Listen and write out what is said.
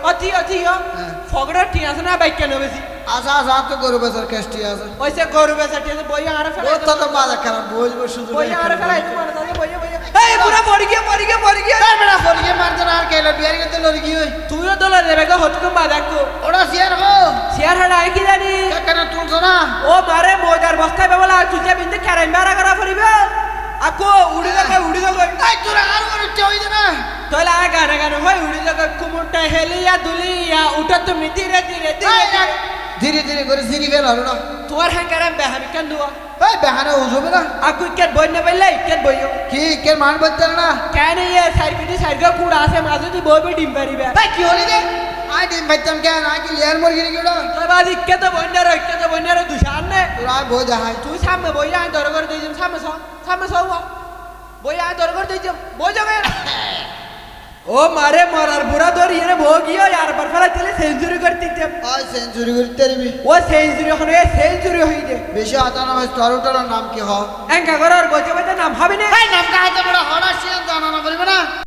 অতি অতি ফগড়া টি আছে না বাইক কেন বেশি আচ্ছা আচ্ছা তো গরু বেচার কেষ্টি আছে ওইসে গরু বেচা টি আছে বই আর ফেলা তো তো বাজা খারাপ বসবো শুধু বই আর ফেলা এটা মারা দাও বই বই এই পুরা পড়ি গিয়ে তার বেড়া ফরিয়ে মারতে আর কেলো বিয়ার গেতে লড়ি কি হই তুইও তো লড়ে গো হটকো বাদাকো ওরা শেয়ার হো শেয়ার হাড়া কি জানি কেন তুলছো না ও মারে মজার বস্তায় বেবলা তুই বিন্দু ক্যারাই মারা করা পড়িবে আকো উড়ি যাবে এই তোরা আর করে চই দে না তোলা গানা হয় উড়ি যাবে কুমুরটা হেলিয়া দুলিয়া উঠা তুমি ধীরে ধীরে ধীরে ধীরে করে সিঁড়ি ফেল হলো না তোর হ্যাঁ বেহাবি কেন দুয়া এই বেহানা উজবে না আকু কেন বই না পাইলে কেন বইও কি কে মান বলতে না কেন ইয়ে সাইড গা কুড়া আছে মাঝে তুই বই বই ডিম পারিবে এই কি হলি রে আই ডিম ভাইতাম কেন আই কি লেয়ার মুরগি রে গড়া তোর বাদি কে তো বইনার দুশান নে তোরা বই দেখাই তুই সামনে বই আয় দর করে দিম সামনে সব বই আয় দর করে দিম বই যাবে ও মারে মরার বুড়া ধর ইয়ে ভোগিও আর বার ফেলা চলে সেঞ্চুরি করতে দিম আই সেঞ্চুরি করতে দিবি ও সেঞ্চুরি হয়ে সেঞ্চুরি হই দে বেশি আতা না হয় তোর নাম কি হ এঙ্কা করার বজে বজে নাম ভাবি না